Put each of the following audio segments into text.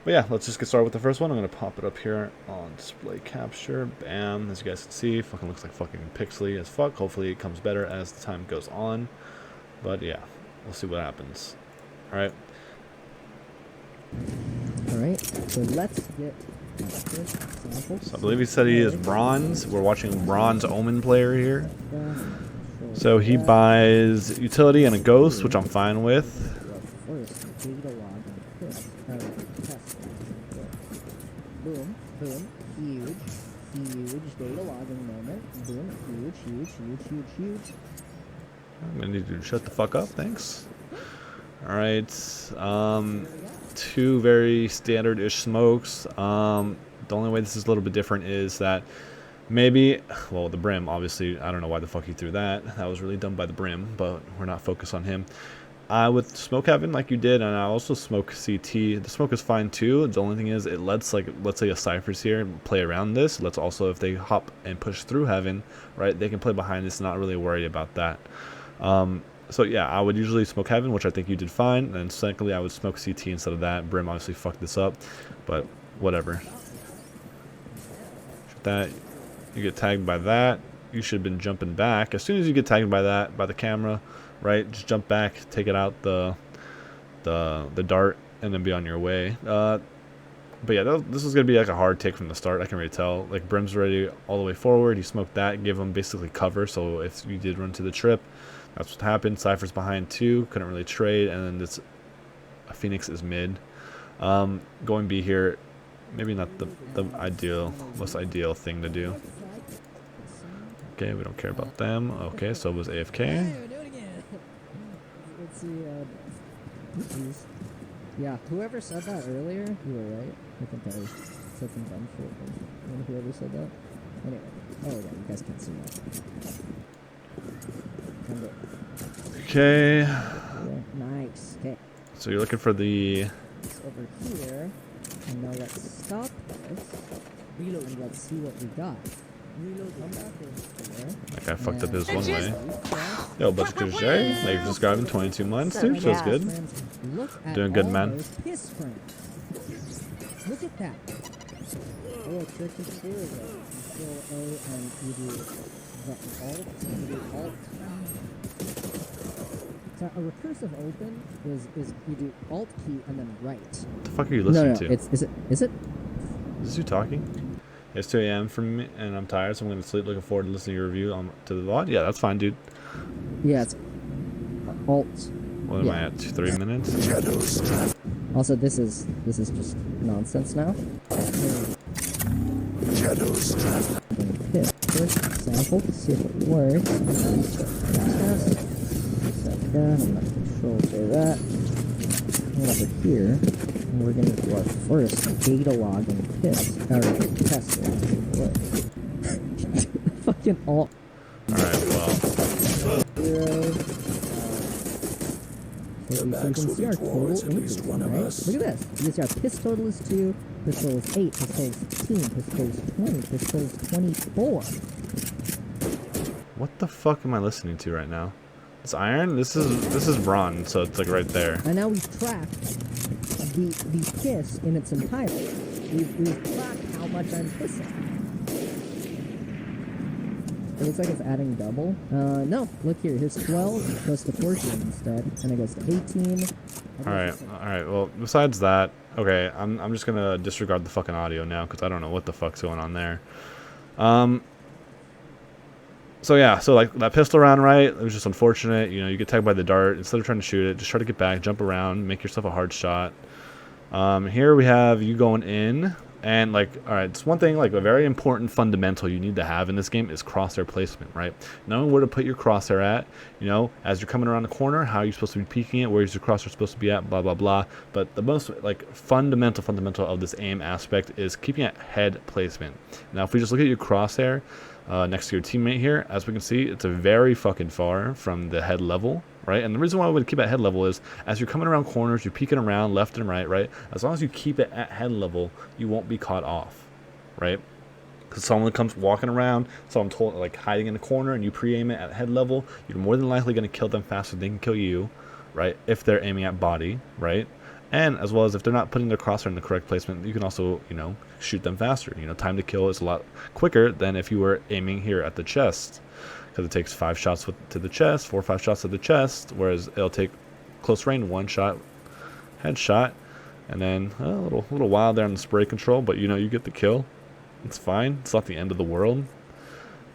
But yeah, let's just get started with the first one. I'm going to pop it up here on display capture. Bam. As you guys can see, fucking looks like fucking pixely as fuck. Hopefully it comes better as the time goes on. But yeah, we'll see what happens. Alright. Alright, so let's get So I believe he said he is bronze. We're watching bronze Omen player here. So he buys utility and a ghost, which I'm fine with. Boom, boom, huge data logging moment. Boom, huge. I'm gonna need you to shut the fuck up, thanks. Alright, two very standard-ish smokes. The only way this is a little bit different is that maybe, well, the brim, obviously, I don't know why the fuck he threw that. That was really dumb by the brim, but we're not focused on him. I would smoke heaven like you did, and I also smoke CT. The smoke is fine too. The only thing is it lets, like, let's say a Cypher's here play around this. Let's also, if they hop and push through heaven, right, they can play behind this, not really worried about that. So yeah, I would usually smoke heaven, which I think you did fine. And secondly, I would smoke CT instead of that. Brim obviously fucked this up, but whatever. That, you get tagged by that. You should have been jumping back. As soon as you get tagged by that, by the camera, right, just jump back, take it out the dart, and then be on your way. But yeah, this is gonna be like a hard take from the start. I can already tell. Like, Brim's ready all the way forward. He smoked that, gave him basically cover. So if you did run to the trip, that's what happened. Cypher's behind too, couldn't really trade, and then this Phoenix is mid. Going B here, maybe not the most ideal thing to do. Okay, we don't care about them. Okay, so it was AFK. Let's see, yeah, whoever said that earlier, you were right. I think I said some dumb shit. Whoever said that. Anyway, oh yeah, you guys can't see that. Okay. Nice. Okay. So you're looking for the. It's over here, and now let's stop this. Reload, and let's see what we got. Reload. Come back over here. That guy fucked up his one way. Yo, Budget Couche, thank you for subscribing. 22 months, dude. Feels good. Doing good, man. Look at that. Oh, trick is here. Control A and you do the alt. You do alt. So a recursive open is you do alt key and then right. What the fuck are you listening to? Is it? Is this you talking? It's 2 a.m. for me, and I'm tired, so I'm going to sleep. Looking forward to listening to your review to the VoD. Yeah, that's fine, dude. Yeah, it's alt. What am I at? 3 minutes? Also, this is just nonsense now. First sample to see if it works. Test. Set that. I'm gonna control say that. And over here, we're gonna do our first data logging test. Fucking alt. Alright, well. 0. So you can see our total increase, right? Look at this. You can see our piss total is 2, piss total is 8, piss total is 15, piss total is 20, piss total is 24. What the fuck am I listening to right now? It's iron? This is bronze, so it's like right there. And now we've tracked the piss in its entirety. We've tracked how much I'm pissing. It looks like it's adding double. No, look here. Here's 12. It goes to 14 instead, and it goes to 18. Alright. Well, besides that, okay, I'm just gonna disregard the fucking audio now because I don't know what the fuck's going on there. So yeah, so like that pistol round, right? It was just unfortunate. You know, you get tagged by the dart. Instead of trying to shoot it, just try to get back, jump around, make yourself a hard shot. Here we have you going in. And like, all right, it's one thing, like a very important fundamental you need to have in this game is crosshair placement, right? Knowing where to put your crosshair at, you know, as you're coming around the corner, how you're supposed to be peeking it, where's your crosshair supposed to be at, blah, blah, blah. But the most like fundamental of this aim aspect is keeping at head placement. Now, if we just look at your crosshair next to your teammate here, as we can see, it's a very fucking far from the head level. Right? And the reason why we would keep it at head level is as you're coming around corners, you're peeking around left and right? As long as you keep it at head level, you won't be caught off, right? Because someone comes walking around, someone like hiding in a corner, and you pre-aim it at head level, you're more than likely going to kill them faster than they can kill you, right? If they're aiming at body, right? And as well as if they're not putting their crosshair in the correct placement, you can also, you know, shoot them faster. You know, time to kill is a lot quicker than if you were aiming here at the chest, because it takes 5 shots to the chest, 4 or 5 shots to the chest, whereas it'll take close range 1 shot, headshot, and then a little while there on the spray control, but you know, you get the kill. It's fine. It's not the end of the world.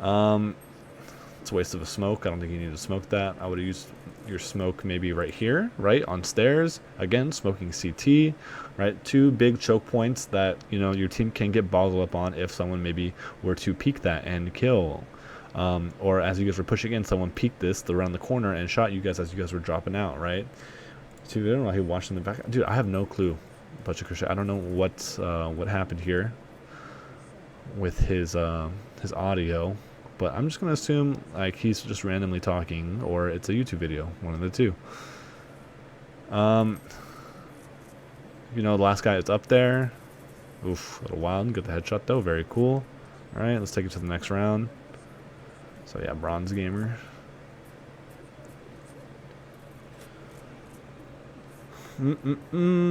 It's a waste of a smoke. I don't think you need to smoke that. I would have used your smoke maybe right here, right on stairs. Again, smoking CT, right? 2 big choke points that, you know, your team can get boggled up on if someone maybe were to peek that and kill. Or as you guys were pushing in, someone peeked this around the corner and shot you guys as you guys were dropping out, right? So I don't know, he watched in the back. Dude, I have no clue. I don't know what happened here with his audio, but I'm just gonna assume like he's just randomly talking, or it's a YouTube video, one of the two. You know, the last guy is up there. Oof, a little wild. Get the headshot though, very cool. All right, let's take it to the next round. So yeah, bronze gamer.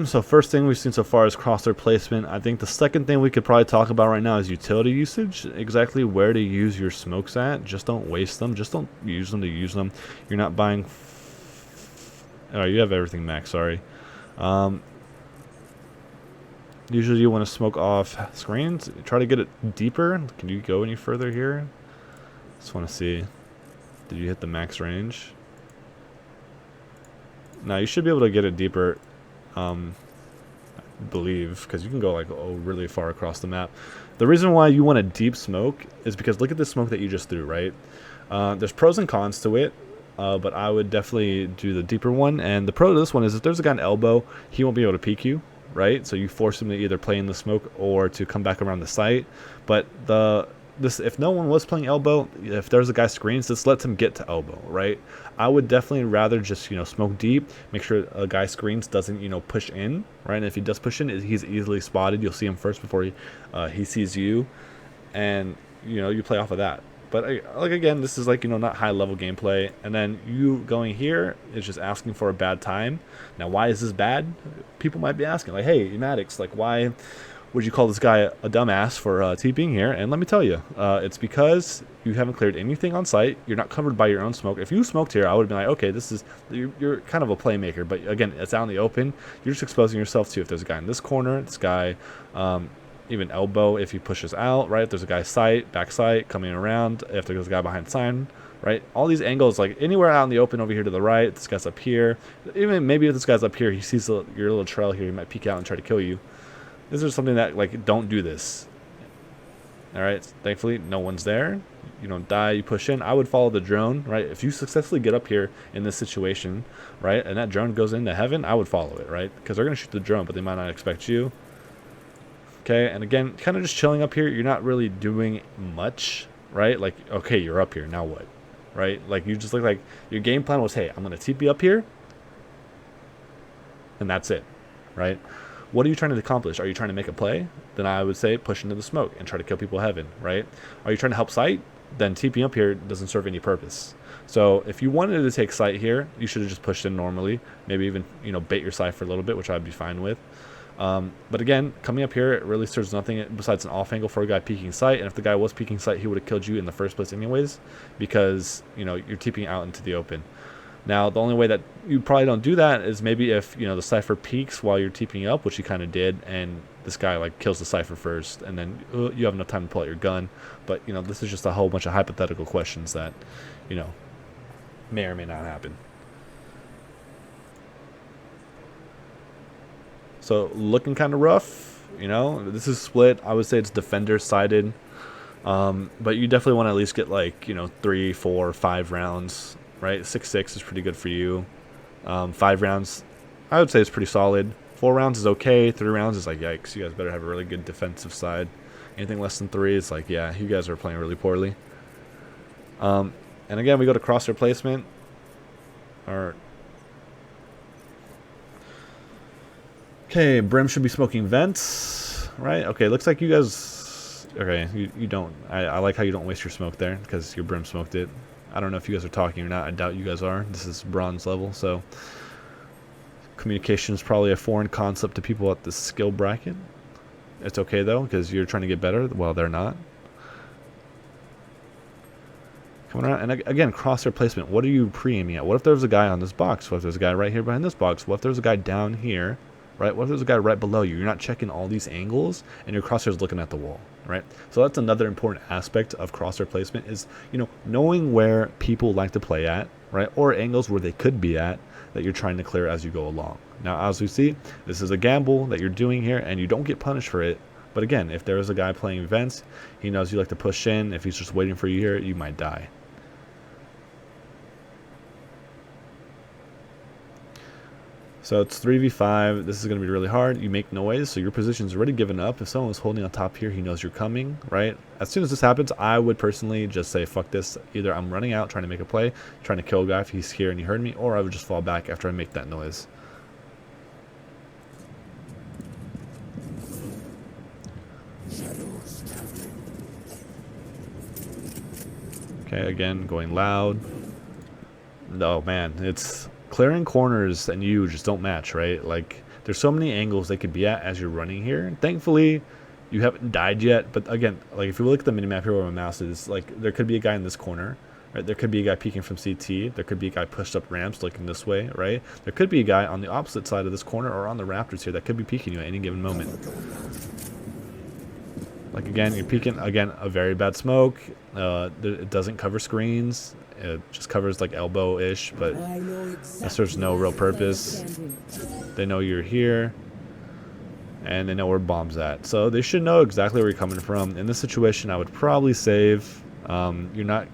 So first thing we've seen so far is crosshair placement. I think the second thing we could probably talk about right now is utility usage. Exactly where to use your smokes at. Just don't waste them. Just don't use them to use them. You're not buying... Oh, you have everything max, sorry. Usually you want to smoke off screens. Try to get it deeper. Can you go any further here? Just want to see. Did you hit the max range? Now you should be able to get it deeper, I believe, because you can go like really far across the map. The reason why you want a deep smoke is because look at the smoke that you just threw, right? There's pros and cons to it, but I would definitely do the deeper one. And the pro to this one is if there's a guy in elbow, he won't be able to peek you, right? So you force him to either play in the smoke or to come back around the site. But if no one was playing elbow, if there's a guy screens, this lets him get to elbow, right? I would definitely rather just, you know, smoke deep, make sure a guy screens doesn't, you know, push in, right? And if he does push in, he's easily spotted. You'll see him first before he sees you, and, you know, you play off of that. But like again, this is like, you know, not high level gameplay. And then you going here is just asking for a bad time. Now, why is this bad? People might be asking, like, hey, Maddox, like, why would you call this guy a dumbass for TPing here? And let me tell you, it's because you haven't cleared anything on site. You're not covered by your own smoke. If you smoked here, I would have been like, okay, this is you're kind of a playmaker. But again, it's out in the open. You're just exposing yourself to if there's a guy in this corner, this guy, even elbow if he pushes out, right? If there's a guy sight, back sight, coming around, if there's a guy behind sign, right? All these angles, like anywhere out in the open over here to the right, this guy's up here. Even maybe if this guy's up here, he sees your little trail here, he might peek out and try to kill you. This is something that, like, don't do this. Alright, thankfully no one's there. You don't die, you push in. I would follow the drone, right? If you successfully get up here in this situation, right, and that drone goes into heaven, I would follow it, right? Because they're going to shoot the drone, but they might not expect you. Okay, and again, kind of just chilling up here. You're not really doing much, right? Like, okay, you're up here, now what? Right? Like, you just look like your game plan was, hey, I'm going to TP up here, and that's it, right? What are you trying to accomplish? Are you trying to make a play? Then I would say push into the smoke and try to kill people heaven, right? Are you trying to help sight? Then TPing up here doesn't serve any purpose. So if you wanted to take sight here, you should have just pushed in normally. Maybe even, you know, bait your sight for a little bit, which I'd be fine with. But again, coming up here, it really serves nothing besides an off angle for a guy peeking sight. And if the guy was peeking sight, he would have killed you in the first place anyways, because, you know, you're TPing out into the open. Now, the only way that you probably don't do that is maybe if, you know, the Cypher peeks while you're TPing up, which he kind of did, and this guy, like, kills the Cypher first, and then you have enough time to pull out your gun. But, you know, this is just a whole bunch of hypothetical questions that, you know, may or may not happen. So, looking kind of rough, you know. This is split. I would say it's defender-sided. But you definitely want to at least get, like, you know, 3, 4, 5 rounds. Right, 6-6 is pretty good for you. 5 rounds, I would say it's pretty solid. 4 rounds is okay. 3 rounds is like, yikes, you guys better have a really good defensive side. Anything less than 3 is like, yeah, you guys are playing really poorly. And again, we go to crosshair placement. Okay, Brim should be smoking vents, right? Okay, looks like you guys. Okay, you don't. I like how you don't waste your smoke there because your Brim smoked it. I don't know if you guys are talking or not. I doubt you guys are. This is bronze level, so Communication is probably a foreign concept to people at this skill bracket. It's okay though, because you're trying to get better while they're not. Coming around, and again, crosshair placement. What are you pre-aiming at? What if there's a guy on this box? What if there's a guy right here behind this box? What if there's a guy down here? Right? What if there's a guy right below you? You're not checking all these angles, and your crosshair's looking at the wall, right? So that's another important aspect of crosshair placement is, you know, knowing where people like to play at, right? Or angles where they could be at that you're trying to clear as you go along. Now, as we see, this is a gamble that you're doing here, and you don't get punished for it. But again, if there is a guy playing vents, he knows you like to push in. If he's just waiting for you here, you might die. So it's 3v5. This is going to be really hard. You make noise, so your position's already given up. If someone's holding on top here, he knows you're coming, right? As soon as this happens, I would personally just say, fuck this. Either I'm running out, trying to make a play, trying to kill a guy if he's here and he heard me, or I would just fall back after I make that noise. Okay, again, going loud. Oh, man, it's... Clearing corners and you just don't match, right? Like, there's so many angles they could be at as you're running here. Thankfully, you haven't died yet. But again, like if you look at the minimap here where my mouse is, like there could be a guy in this corner, right? There could be a guy peeking from CT. There could be a guy pushed up ramps looking this way, right? There could be a guy on the opposite side of this corner or on the rafters here that could be peeking you at any given moment. Like again, you're peeking, again, a very bad smoke. It doesn't cover screens. It just covers like elbow-ish, but that serves no real purpose. They know you're here, and they know where bomb's at. So they should know exactly where you're coming from. In this situation, I would probably save. You're not,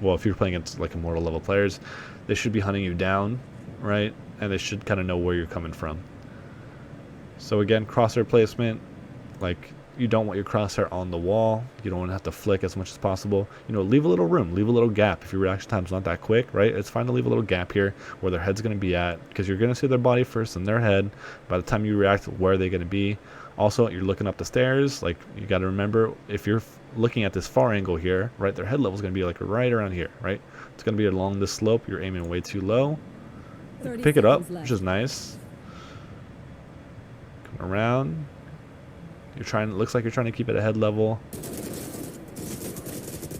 well, if you're playing against like Immortal level players, they should be hunting you down, right? And they should kind of know where you're coming from. So again, crosshair placement, like you don't want your crosshair on the wall. You don't want to have to flick as much as possible. You know, leave a little room, leave a little gap. If your reaction time's not that quick, right? It's fine to leave a little gap here where their head's going to be at, because you're going to see their body first and their head. By the time you react, where are they going to be? Also, you're looking up the stairs. Like, you got to remember, if you're looking at this far angle here, right, their head level is going to be like right around here, right? It's going to be along this slope. You're aiming way too low. Pick it up, which is nice. Come around. You're trying. It looks like you're trying to keep it at head level.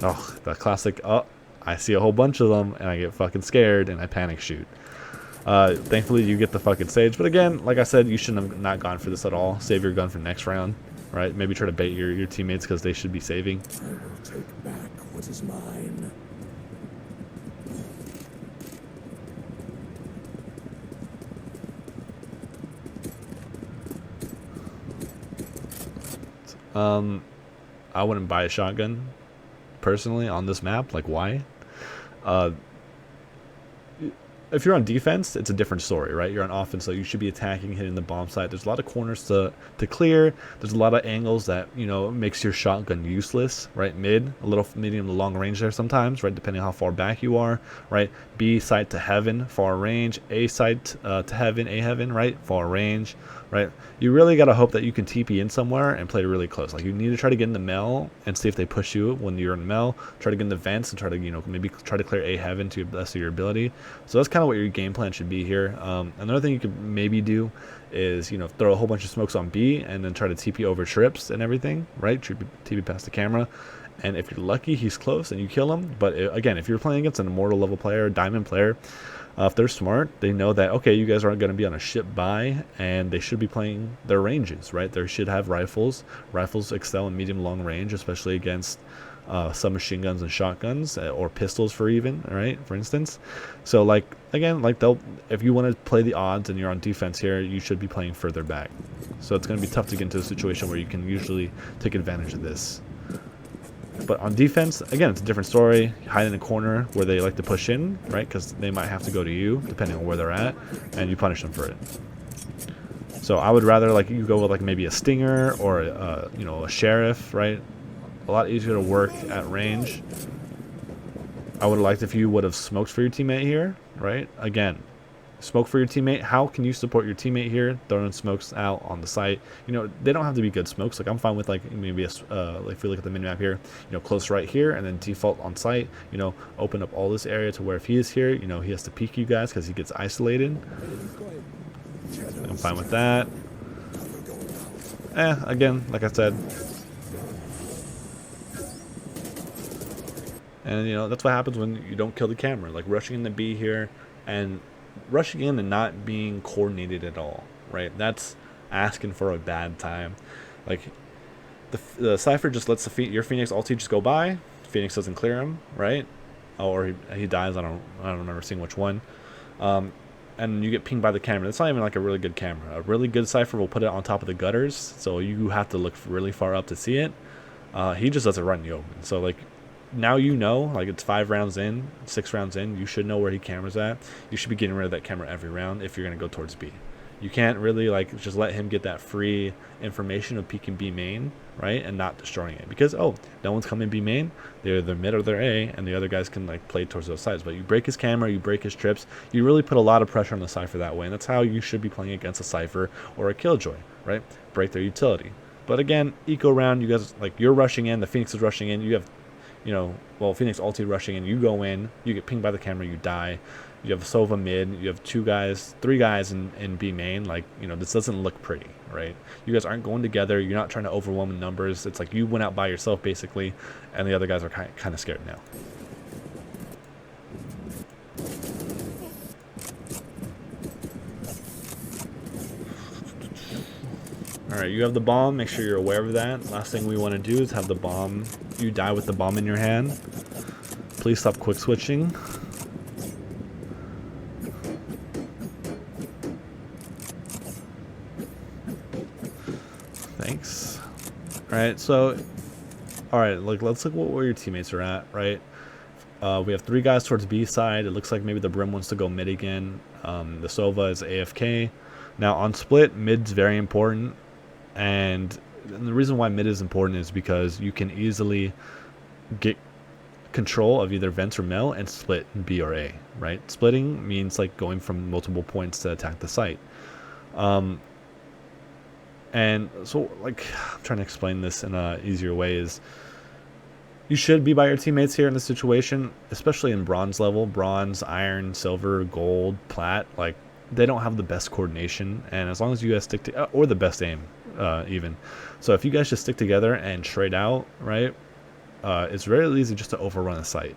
Oh, the classic. Oh, I see a whole bunch of them, and I get fucking scared, and I panic shoot. Thankfully, you get the fucking sage. But again, like I said, you shouldn't have not gone for this at all. Save your gun for next round, right? Maybe try to bait your teammates because they should be saving. I will take back what is mine. I wouldn't buy a shotgun personally on this map. Like, why? If you're on defense, it's a different story, right? You're on offense, so you should be attacking, hitting the bomb site. There's a lot of corners to clear. There's a lot of angles that, you know, makes your shotgun useless, right? Mid, a little medium to long range there sometimes, right? Depending on how far back you are, right? B site to heaven, far range. A site to heaven, A heaven, right? Far range, right? You really got to hope that you can TP in somewhere and play really close. Like, you need to try to get in the mel and see if they push you when you're in mel. Try to get in the vents and try to, you know, maybe try to clear A heaven to the best of your ability. So that's kind of what your game plan should be here. Another thing you could maybe do is, you know, throw a whole bunch of smokes on B and then try to TP over trips and everything, right? TP past the camera. And if you're lucky, he's close and you kill him. But again, if you're playing against an Immortal level player, Diamond player, if they're smart, they know that, okay, you guys aren't going to be on a ship by, and they should be playing their ranges, right? They should have rifles. Rifles excel in medium long range, especially against submachine guns and shotguns, or pistols for instance. So, like, again, like, if you want to play the odds and you're on defense here, you should be playing further back. So it's going to be tough to get into a situation where you can usually take advantage of this. But on defense, again, it's a different story. Hide in a corner where they like to push in, right? Because they might have to go to you, depending on where they're at, and you punish them for it. So I would rather, like, you go with, like, maybe a stinger or you know, a sheriff, right? A lot easier to work at range. I would have liked if you would have smoked for your teammate here, right? Again, smoke for your teammate. How can you support your teammate here? Throwing smokes out on the site. You know, they don't have to be good smokes. Like, I'm fine with, like, maybe if you look at the minimap here, you know, close right here and then default on site. You know, open up all this area to where if he is here, you know, he has to peek you guys because he gets isolated. I'm fine with that. Again, like I said. And, you know, that's what happens when you don't kill the camera. Like, rushing in the B here and rushing in and not being coordinated at all, right? That's asking for a bad time. Like, the Cypher just lets your Phoenix ulti just go by. Phoenix doesn't clear him, right? Oh, or he dies. I don't remember seeing which one. And you get pinged by the camera. That's not even like a really good camera. A really good Cypher will put it on top of the gutters, so you have to look really far up to see it. He just does it right in the open. So, like, now you know, like, it's 5 rounds in, 6 rounds in, you should know where he camera's at. You should be getting rid of that camera every round if you're going to go towards B. You can't really, like, just let him get that free information of peeking B main, right, and not destroying it. Because, oh, no one's coming B main, they're either mid or they're A, and the other guys can, like, play towards those sides. But you break his camera, you break his trips, you really put a lot of pressure on the Cypher that way, and that's how you should be playing against a Cypher or a Killjoy, right? Break their utility. But again, eco round, you guys, like, you're rushing in, the Phoenix is rushing in, you have, you know, well, Phoenix ulti rushing in, you go in, you get pinged by the camera, you die. You have Sova mid, you have 3 guys in B main. Like, you know, this doesn't look pretty, right? You guys aren't going together, you're not trying to overwhelm in numbers. It's like you went out by yourself, basically, and the other guys are kind of scared now. Alright, you have the bomb, make sure you're aware of that. Last thing we want to do is have the bomb, you die with the bomb in your hand. Please stop quick switching. Thanks. Alright, so, alright, like, let's look where your teammates are at, right? We have 3 guys towards B side. It looks like maybe the Brim wants to go mid again. The Sova is AFK. Now, on split, mid's very important. And the reason why mid is important is because you can easily get control of either vents or mel and split B or A, right? Splitting means, like, going from multiple points to attack the site. And so, like, I'm trying to explain this in a easier way is you should be by your teammates here in this situation, especially in bronze level. Bronze, iron, silver, gold, plat, like, they don't have the best coordination. And as long as you guys stick to, or the best aim, even. So if you guys just stick together and trade out, right, it's very easy just to overrun a site.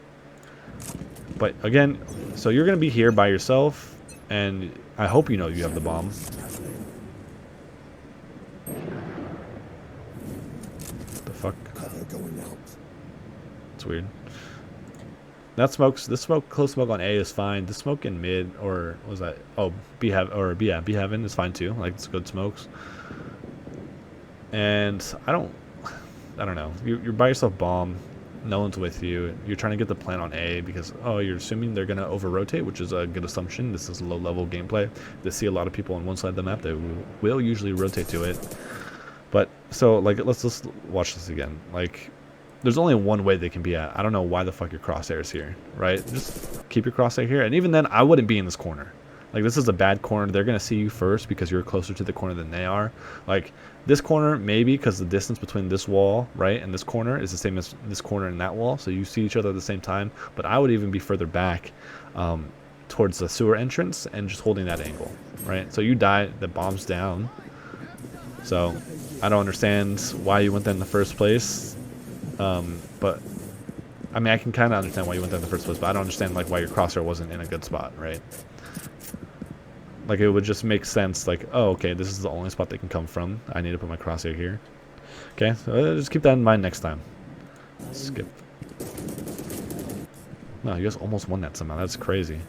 But again, so you're going to be here by yourself, and I hope you know you have the bomb. Fuck. It's weird. This smoke, close smoke on A is fine. The smoke in mid, or what was that? Oh, B heaven is fine too. Like, it's good smokes. And I don't know. You're by yourself bomb. No one's with you. You're trying to get the plant on A because, oh, you're assuming they're gonna over rotate, which is a good assumption. This is low level gameplay. They see a lot of people on one side of the map. They will usually rotate to it. But, so, like, let's just watch this again. Like, there's only one way they can be at. I don't know why the fuck your crosshair is here, right? Just keep your crosshair here. And even then, I wouldn't be in this corner. Like, this is a bad corner. They're going to see you first because you're closer to the corner than they are. Like, this corner, maybe, because the distance between this wall, right, and this corner is the same as this corner and that wall. So you see each other at the same time. But I would even be further back towards the sewer entrance and just holding that angle, right? So you die, the bomb's down. So I don't understand why you went there in the first place. But I mean, I can kind of understand why you went there in the first place, but I don't understand, like, why your crosshair wasn't in a good spot, right? Like, it would just make sense, like, oh, okay, this is the only spot they can come from. I need to put my crosshair here. Okay, so just keep that in mind next time. Skip. No, you guys almost won that somehow. That's crazy.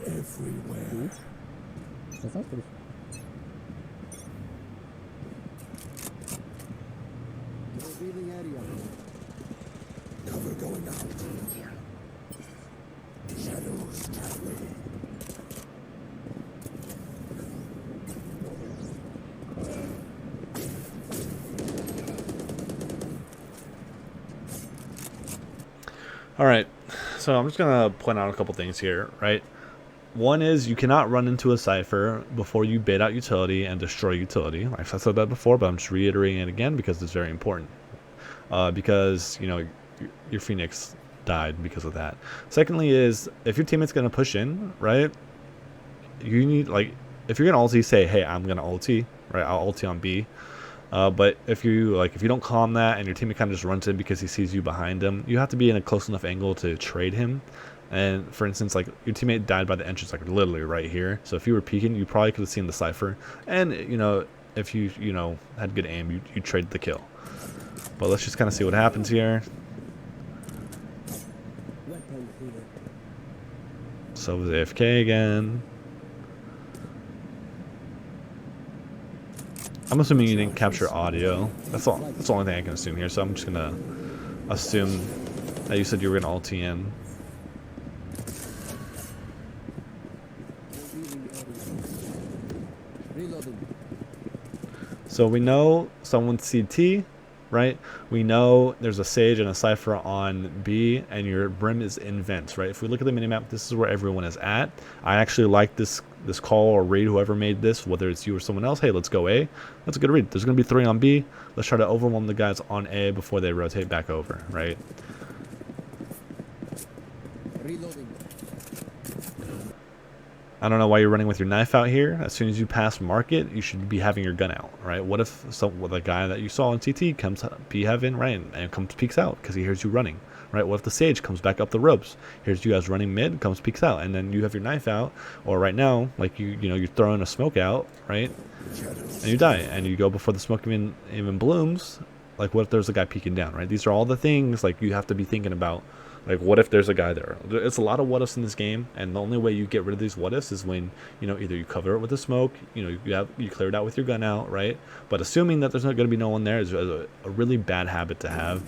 Everywhere. That sounds pretty. Revealing area. Cover going out. Shadows traveling. All right, so I'm just gonna point out a couple things here, right? One is you cannot run into a cipher before you bait out utility and destroy utility. Like I said that before, but I'm just reiterating it again because it's very important. Because, you know, your Phoenix died because of that. Secondly is, if your teammate's going to push in, right, you need, like, if you're going to ulti, say, hey, I'm going to ulti, right, I'll ulti on B. But if you don't calm that and your teammate kind of just runs in because he sees you behind him, you have to be in a close enough angle to trade him. And for instance, like, your teammate died by the entrance, like literally right here. So if you were peeking, you probably could have seen the cipher. And, you know, if you had good aim, you trade the kill. But let's just kind of see what happens here. So it was AFK again. I'm assuming you didn't capture audio. That's all. That's the only thing I can assume here. So I'm just gonna assume that you said you were gonna ulti in. So we know someone's CT, right? We know there's a Sage and a Cypher on B, and your Brim is in vents, right? If we look at the minimap, this is where everyone is at. I actually like this call or read, whoever made this, whether it's you or someone else. Hey, let's go A. That's a good read. There's going to be 3 on B. Let's try to overwhelm the guys on A before they rotate back over, right? Reloading. I don't know why you're running with your knife out here. As soon as you pass market, you should be having your gun out, right? What if the guy that you saw on CT comes B heaven, right, and comes peeks out because he hears you running, right? What if the Sage comes back up the ropes, hears you guys running mid, comes peeks out, and then you have your knife out, or right now, like you're throwing a smoke out, right, and you die, and you go before the smoke even blooms. Like, what if there's a guy peeking down, right? These are all the things like you have to be thinking about. Like, what if there's a guy there? It's a lot of what ifs in this game, and the only way you get rid of these what ifs is when, either you cover it with the smoke, you clear it out with your gun out, right? But assuming that there's not going to be no one there is a really bad habit to have,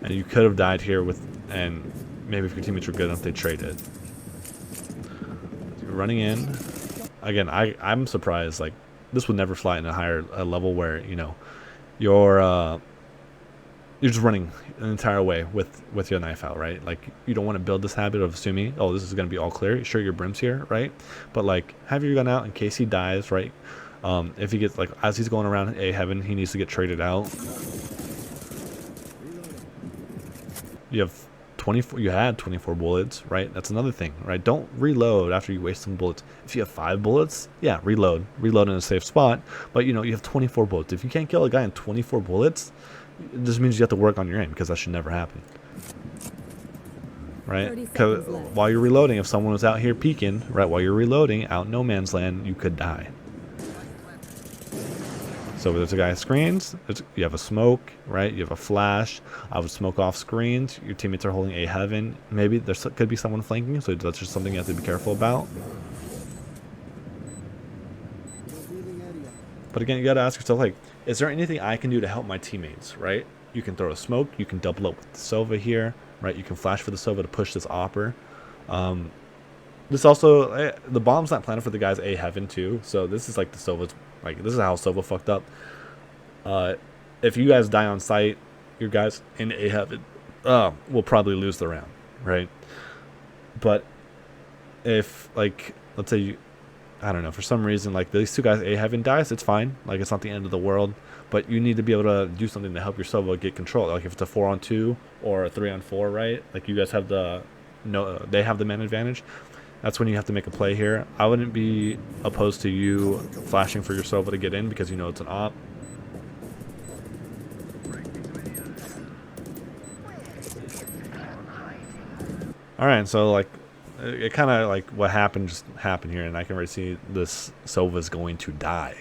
and you could have died here and maybe if your teammates were good enough, they traded. You're running in. Again, I'm surprised. Like, this would never fly in a higher level where, you're just running an entire way with your knife out, right? Like, you don't want to build this habit of assuming, oh, this is going to be all clear. Sure, your Brim's here, right? But, like, have your gun out in case he dies, right? If he gets, like, as he's going around A heaven, he needs to get traded out. You have 24. You had 24 bullets, right? That's another thing, right? Don't reload after you waste some bullets. If you have 5 bullets, yeah, reload in a safe spot. But you have 24 bullets. If you can't kill a guy in 24 bullets, it just means you have to work on your aim, because that should never happen, right? Because while you're reloading, if someone was out here peeking, right, while you're reloading out no man's land, you could die. So there's a guy screens, you have a smoke, right? You have a flash. I would smoke off screens. Your teammates are holding A heaven. Maybe there could be someone flanking, so that's just something you have to be careful about. But again, you got to ask yourself, like, is there anything I can do to help my teammates, right? You can throw a smoke. You can double up with the Sova here, right? You can flash for the Sova to push this Opper. This also, the bomb's not planted for the guys A heaven too. So this is like the Sova's, like, this is how Sova fucked up. If you guys die on site, your guys in A heaven will probably lose the round, right? But if, like, let's say I don't know, for some reason, like, these 2 guys A heaven dies, it's fine. Like, it's not the end of the world. But you need to be able to do something to help your Sova get control. Like, if it's a 4-on-2 or a 3-on-4, right? Like, you guys have they have the man advantage. That's when you have to make a play here. I wouldn't be opposed to you flashing for your Sova to get in, because it's an op. Alright, so, like, it kind of, like, what happened just happened here, and I can already see this Sova's going to die.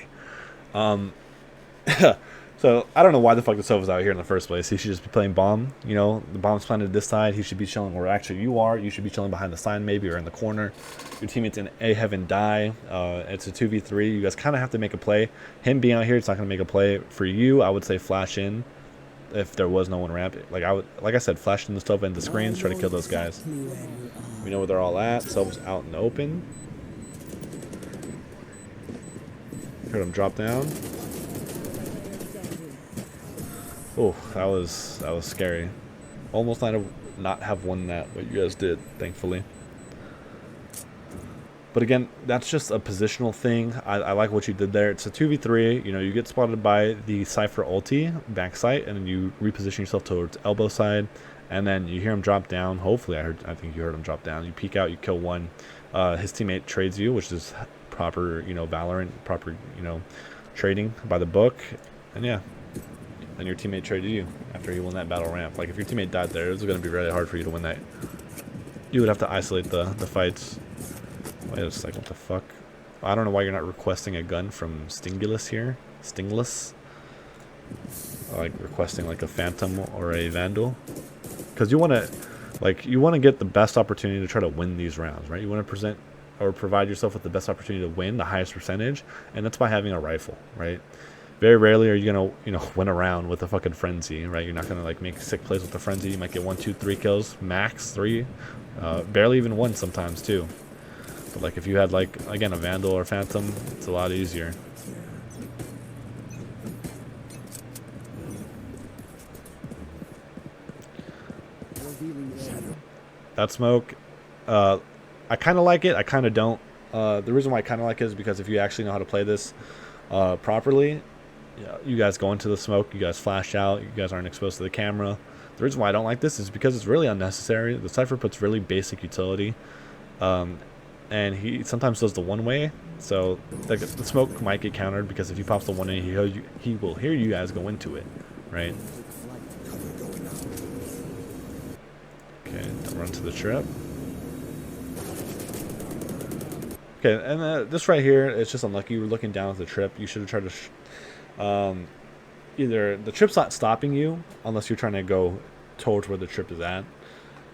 So I don't know why the fuck the Sova's out here in the first place. He should just be playing bomb. The bomb's planted this side. He should be chilling where actually you are. You should be chilling behind the sign maybe, or in the corner. Your teammates in A heaven die. It's a 2v3. You guys kind of have to make a play. Him being out here, it's not going to make a play for you. I would say flash in if there was no one ramp. Like I said, flash in the Sova into screens, try to kill those guys. We know where they're all at. Sova's out in the open. Heard him drop down. Oh, that was scary. Almost not have won that, but you guys did, thankfully. But again, that's just a positional thing. I like what you did there. It's a 2v3. You know, you get spotted by the Cypher ulti backside, and then you reposition yourself towards elbow side, and then you hear him drop down. Hopefully, I think you heard him drop down. You peek out, you kill one. His teammate trades you, which is proper, you know, Valorant, proper, you know, trading by the book. And yeah, then your teammate traded you after he won that battle ramp. Like, if your teammate died there, it was going to be really hard for you to win that. You would have to isolate the fights. Wait a second, what the fuck? I don't know why you're not requesting a gun from Stingulus here. Stingless? Like, requesting like a Phantom or a Vandal. Because you want to, like, you want to get the best opportunity to try to win these rounds, right? You want to present or provide yourself with the best opportunity to win, the highest percentage, and that's by having a rifle, right? Very rarely are you gonna, you know, win a round with a fucking frenzy, right? You're not gonna like make sick plays with the frenzy. You might get 1, 2, 3 kills, max 3, barely even 1 sometimes too. But like if you had like again a Vandal or Phantom, it's a lot easier. That smoke, I kind of like it. I kind of don't. The reason why I kind of like it is because if you actually know how to play this properly, yeah, you guys go into the smoke, you guys flash out, you guys aren't exposed to the camera. The reason why I don't like this is because it's really unnecessary. The Cypher puts really basic utility, and he sometimes does the one way. So the smoke might get countered because if he pops the one way, he will hear you guys go into it, right? Okay, run to the trip. Okay, and this right here, it's just unlucky. You were looking down at the trip. You should have tried to... either the trip's not stopping you, unless you're trying to go towards where the trip is at.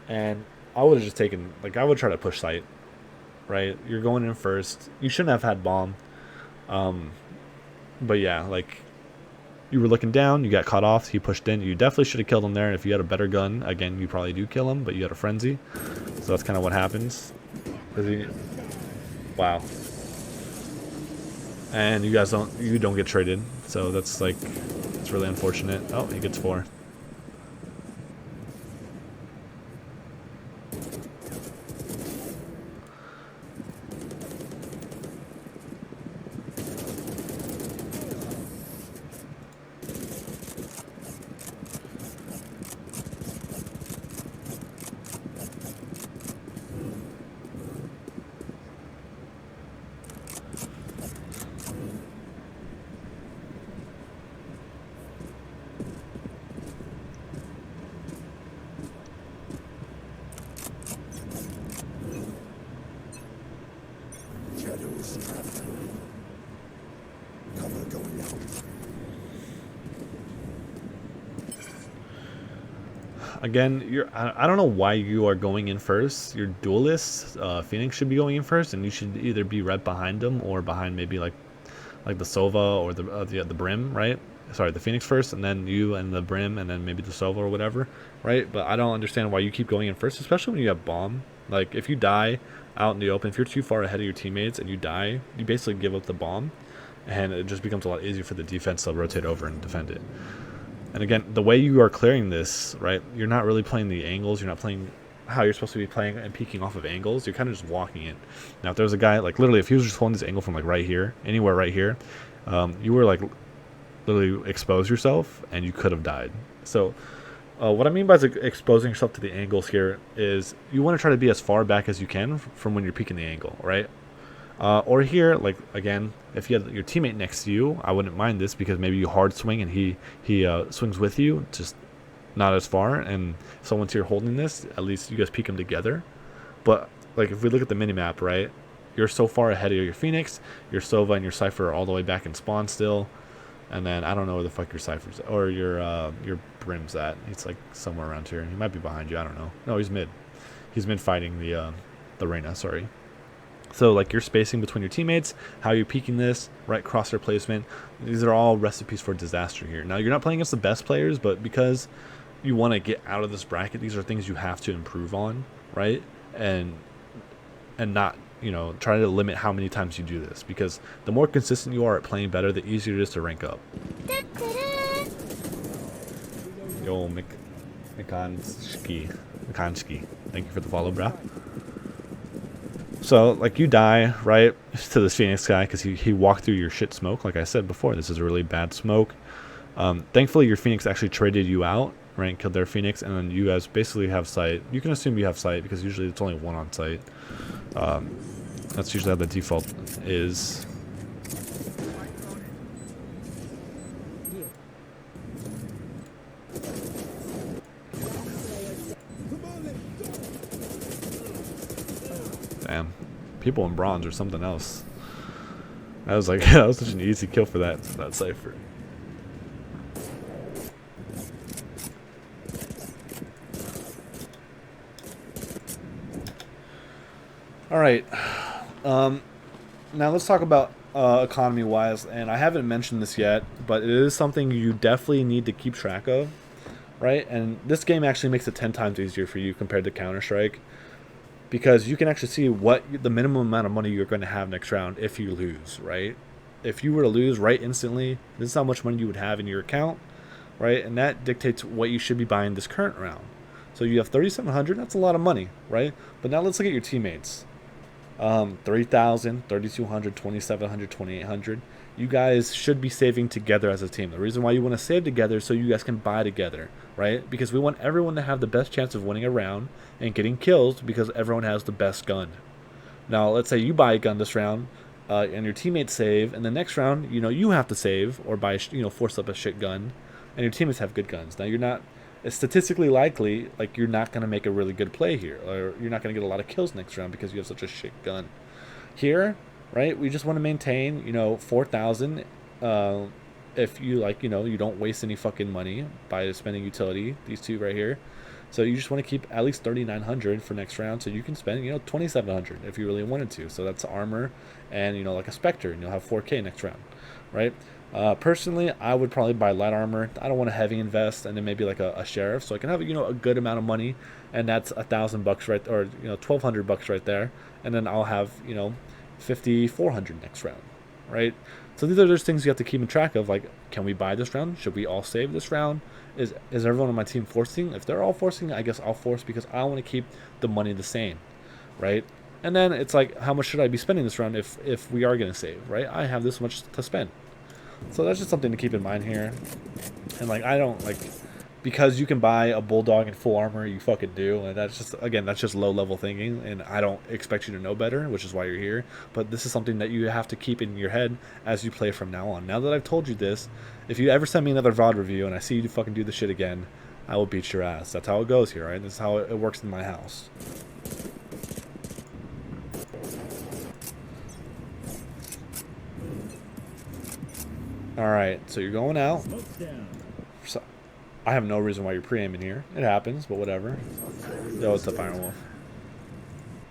And I would have just taken... Like, I would try to push sight, right? You're going in first. You shouldn't have had bomb. But yeah, like... You were looking down, you got caught off, he pushed in. You definitely should have killed him there. And if you had a better gun, again, you probably do kill him, but you had a frenzy. So that's kind of what happens. Wow. And you don't get traded. So that's like, it's really unfortunate. Oh, he gets 4. Cover going out. Again, I don't know why you are going in first. Your duelist, Phoenix, should be going in first, and you should either be right behind him or behind maybe like the Sova or the Brim, right? Sorry, the Phoenix first, and then you and the Brim, and then maybe the Sova or whatever, right? But I don't understand why you keep going in first, especially when you have bomb. Like, if you die out in the open, if you're too far ahead of your teammates and you die, you basically give up the bomb, and it just becomes a lot easier for the defense to rotate over and defend it. And again, the way you are clearing this, right, you're not really playing the angles. You're not playing how you're supposed to be playing and peeking off of angles. You're kind of just walking it. Now, if there's a guy, like, literally, if he was just holding this angle from, like, right here, anywhere right here, you were, like, literally expose yourself, and you could have died. So, what I mean by exposing yourself to the angles here is you want to try to be as far back as you can from when you're peeking the angle, right? Or here, like, again, if you had your teammate next to you, I wouldn't mind this because maybe you hard swing and he swings with you, just not as far. And so once you're holding this, at least you guys peek them together. But, like, if we look at the minimap, right, you're so far ahead of your Phoenix, your Sova and your Cypher are all the way back in spawn still. And then I don't know where the fuck your Cypher's or your Brim's at. He's, like, somewhere around here. He might be behind you. I don't know. No, he's mid. He's mid fighting the Reyna, sorry. So, like, your spacing between your teammates, how you're peeking this, right crosshair placement, these are all recipes for disaster here. Now, you're not playing against the best players, but because you want to get out of this bracket, these are things you have to improve on, right? And not, you know, try to limit how many times you do this, because the more consistent you are at playing better, the easier it is to rank up. Yo, Mikanski. Thank you for the follow, brah. So So, like, you die, right, to this Phoenix guy because he walked through your shit smoke. Like I said before, this is a really bad smoke. Thankfully, your Phoenix actually traded you out, right, killed their Phoenix, and then you guys basically have sight. You can assume you have sight because usually it's only one on sight. That's usually how the default is. Damn. People in bronze or something else. That was like that was such an easy kill for that cipher. All right. Now let's talk about economy wise, and I haven't mentioned this yet, but it is something you definitely need to keep track of, right? And this game actually makes it 10 times easier for you compared to Counter-Strike, because you can actually see what the minimum amount of money you're going to have next round if you lose, right? If you were to lose right instantly, this is how much money you would have in your account, right? And that dictates what you should be buying this current round. So you have 3,700, that's a lot of money, right? But now let's look at your teammates. 3,000, 3,200, 2,700, 2,800. You guys should be saving together as a team. The reason why you want to save together is so you guys can buy together, right? Because we want everyone to have the best chance of winning a round and getting kills because everyone has the best gun. Now, let's say you buy a gun this round, and your teammates save, and the next round, you have to save or buy, force up a shit gun, and your teammates have good guns. Now, it's statistically likely, like, you're not going to make a really good play here, or you're not going to get a lot of kills next round because you have such a shit gun. Here, right, we just want to maintain, 4,000, if you, you don't waste any fucking money by spending utility, these two right here. So you just want to keep at least 3,900 for next round, so you can spend, 2,700 if you really wanted to. So that's armor and, like a Spectre, and you'll have 4K next round, right? Personally, I would probably buy light armor. I don't want to heavy invest, and then maybe like a sheriff, so I can have a good amount of money, and that's $1,000 right, or $1,200 right there, and then I'll have 5,400 next round, right? So these are just things you have to keep in track of. Like, can we buy this round? Should we all save this round? Is everyone on my team forcing? If they're all forcing, I guess I'll force because I want to keep the money the same, right? And then it's like, how much should I be spending this round if we are going to save, right? I have this much to spend. So that's just something to keep in mind here. And like, I don't like, because you can buy a bulldog in full armor, you fucking do. And that's just, again, that's just low level thinking. And I don't expect you to know better, which is why you're here. But this is something that you have to keep in your head as you play from now on. Now that I've told you this, if you ever send me another VoD review and I see you fucking do this shit again, I will beat your ass. That's how it goes here, right? This is how it works in my house. Alright, so you're going out. So, I have no reason why you're pre-aiming here. It happens, but whatever. Yo, it's the Fire Wolf.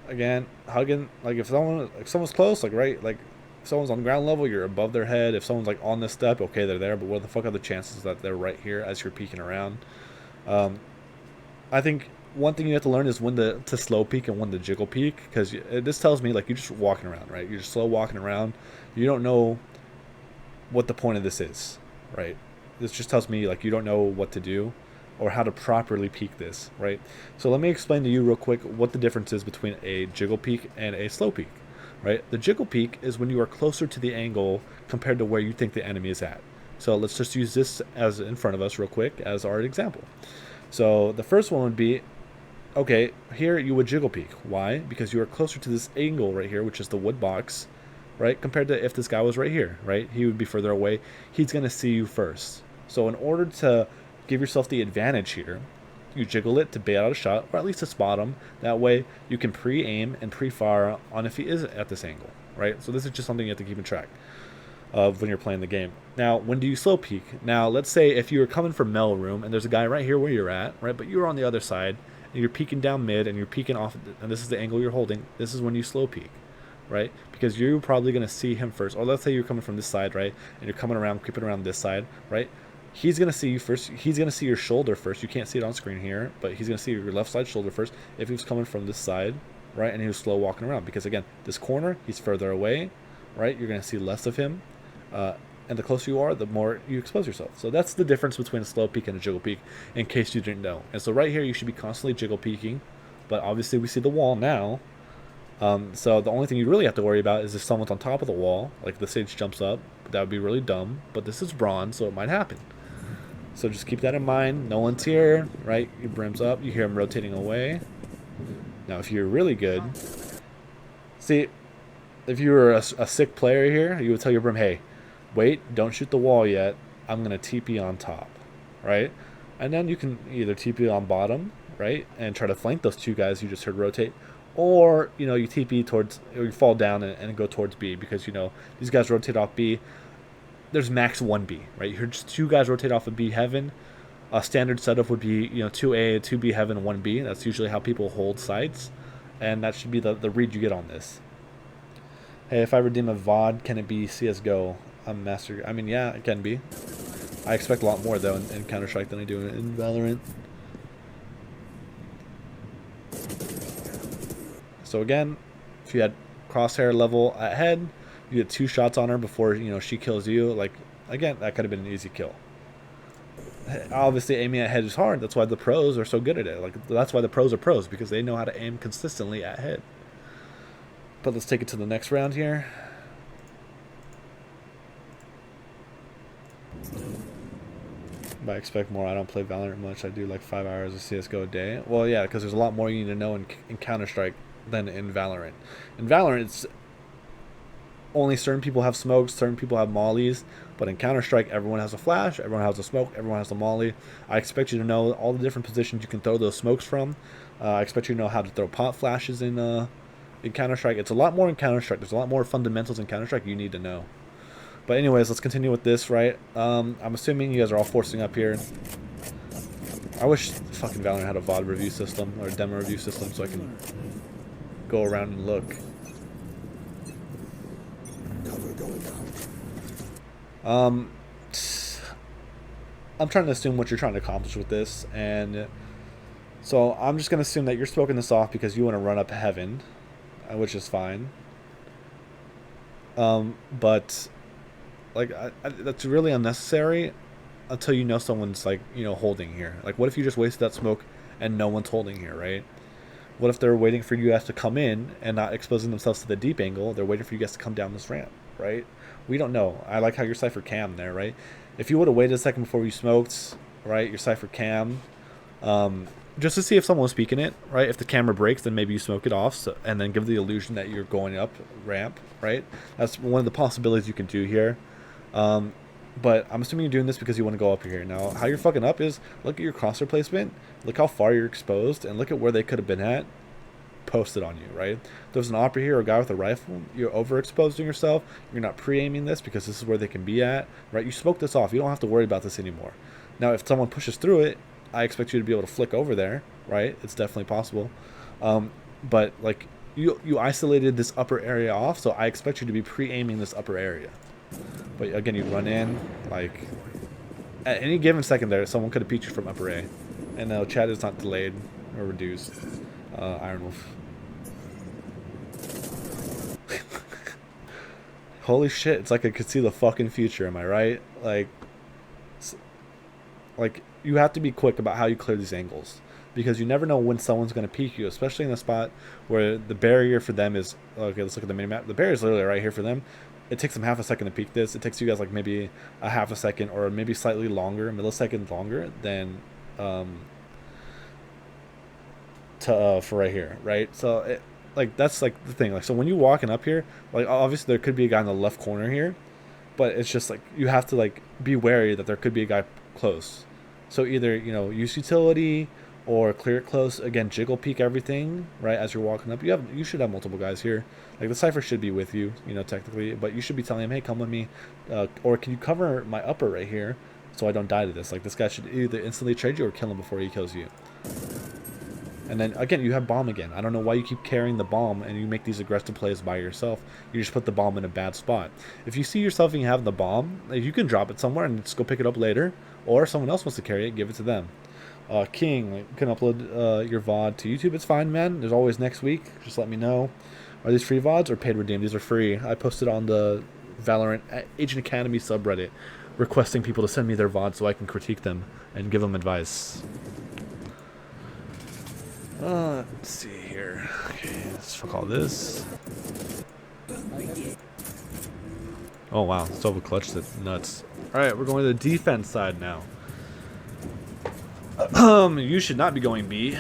Again, hugging, like if someone's close, like right, like if someone's on ground level, you're above their head. If someone's like on this step, okay, they're there, but what the fuck are the chances that they're right here as you're peeking around? I think one thing you have to learn is when to slow peek and when to jiggle peek, because this tells me like you're just walking around, right? You're just slow walking around. You don't know what the point of this is, right? This just tells me like you don't know what to do or how to properly peek this, right? So let me explain to you real quick what the difference is between a jiggle peek and a slow peek, right? The jiggle peek is when you are closer to the angle compared to where you think the enemy is at. So let's just use this as in front of us real quick as our example. So the first one would be, okay, here you would jiggle peek. Why? Because you are closer to this angle right here, which is the wood box, right? Compared to if this guy was right here, right? He would be further away. He's going to see you first. So in order to give yourself the advantage here, you jiggle it to bait out a shot, or at least to spot him. That way you can pre-aim and pre-fire on if he is at this angle, right? So this is just something you have to keep in track of when you're playing the game. Now, when do you slow peek? Now, let's say if you were coming from Mel Room and there's a guy right here where you're at, right? But you're on the other side and you're peeking down mid and you're peeking off, and this is the angle you're holding. This is when you slow peek, right? Because you're probably going to see him first. Or let's say you're coming from this side, right? And you're coming around, creeping around this side, right? He's going to see you first. He's going to see your shoulder first. You can't see it on screen here, but he's going to see your left side shoulder first if he was coming from this side, right? And he was slow walking around. Because, again, this corner, he's further away, right? You're going to see less of him. And the closer you are, the more you expose yourself. So that's the difference between a slow peek and a jiggle peek, in case you didn't know. And so right here, you should be constantly jiggle peeking. But obviously, we see the wall now. So the only thing you really have to worry about is if someone's on top of the wall, like the stage jumps up. That would be really dumb, but this is bronze, so it might happen. So just keep that in mind. No one's here, right? Your brim's up. You hear him rotating away. Now, if you're really good, see, if you were a sick player here, you would tell your brim, hey, wait, don't shoot the wall yet. I'm going to TP on top, right? And then you can either TP on bottom, right, and try to flank those two guys you just heard rotate, or, you know, you TP towards, or you fall down and go towards B, because, you know, these guys rotate off B. There's max 1B, right? You heard just two guys rotate off of B heaven. A standard setup would be, you know, 2A, 2B heaven, 1B. That's usually how people hold sites, and that should be the read you get on this. Hey, if I redeem a VoD, can it be CSGO? I'm master. I mean, yeah, it can be. I expect a lot more, though, in Counter-Strike than I do in Valorant. So again, if you had crosshair level at head, you get 2 shots on her before, you know, she kills you. Like, again, that could have been an easy kill. Obviously, aiming at head is hard. That's why the pros are so good at it. Like, that's why the pros are pros, because they know how to aim consistently at head. But let's take it to the next round here. But I expect more. I don't play Valorant much. I do like 5 hours of CSGO a day. Well, yeah, because there's a lot more you need to know in Counter-Strike than in Valorant. In Valorant, it's only certain people have smokes, certain people have mollies, but in Counter-Strike, everyone has a flash, everyone has a smoke, everyone has a molly. I expect you to know all the different positions you can throw those smokes from. I expect you to know how to throw pot flashes in Counter-Strike. It's a lot more in Counter-Strike. There's a lot more fundamentals in Counter-Strike you need to know. But anyways, let's continue with this, right? I'm assuming you guys are all forcing up here. I wish fucking Valorant had a VoD review system, or a demo review system, so I can go around and look. Cover going out. I'm trying to assume what you're trying to accomplish with this, and so I'm just going to assume that you're smoking this off because you want to run up heaven, which is fine. But like that's really unnecessary until you know someone's, like, you know, holding here. Like, what if you just wasted that smoke and no one's holding here, right? What if they're waiting for you guys to come in and not exposing themselves to the deep angle? They're waiting for you guys to come down this ramp, right? We don't know. I like how your Cypher cam there, right? If you would have waited a second before you smoked, right, your Cypher cam, just to see if someone was peeking it, right? If the camera breaks, then maybe you smoke it off, and then give the illusion that you're going up ramp, right? That's one of the possibilities you can do here. But I'm assuming you're doing this because you want to go up here. Now, how you're fucking up is, look at your crosshair placement, look how far you're exposed, and look at where they could have been at, posted on you, right? There's an opera here or a guy with a rifle, you're overexposing yourself, you're not pre-aiming this because this is where they can be at, right? You smoke this off, you don't have to worry about this anymore. Now, if someone pushes through it, I expect you to be able to flick over there, right? It's definitely possible. But, like, you isolated this upper area off, so I expect you to be pre-aiming this upper area. But again, you run in, like, at any given second there, someone could have peeked you from upper A. And now chat is not delayed or reduced. Iron Wolf. Holy shit, it's like I could see the fucking future, am I right? Like, you have to be quick about how you clear these angles, because you never know when someone's going to peek you, especially in a spot where the barrier for them is, okay, let's look at the minimap. The barrier is literally right here for them. It takes them half a second to peek this. It takes you guys like maybe a half a second or maybe slightly longer, millisecond longer than for right here, right? So like, that's like the thing. Like, so when you're walking up here, like, obviously there could be a guy in the left corner here, but it's just like you have to, like, be wary that there could be a guy close. So either, you know, use utility or clear it close. Again, jiggle peek everything, right, as you're walking up. You should have multiple guys here. Like, the Cypher should be with you, you know, technically, but you should be telling him, hey, come with me, or can you cover my upper right here so I don't die to this? Like, this guy should either instantly trade you or kill him before he kills you. And then again, you have bomb again. I don't know why you keep carrying the bomb and you make these aggressive plays by yourself. You just put the bomb in a bad spot. If you see yourself and you have the bomb, like, you can drop it somewhere and just go pick it up later, or if someone else wants to carry it, give it to them. King, you can upload your VoD to YouTube. It's fine, man. There's always next week. Just let me know. Are these free VoDs or paid redeem? These are free. I posted on the Valorant AgentAcademy subreddit requesting people to send me their VoDs so I can critique them and give them advice. Let's see here. Okay, let's fuck all this. Oh wow, still have a clutch that's nuts. Alright, we're going to the defense side now. You should not be going B.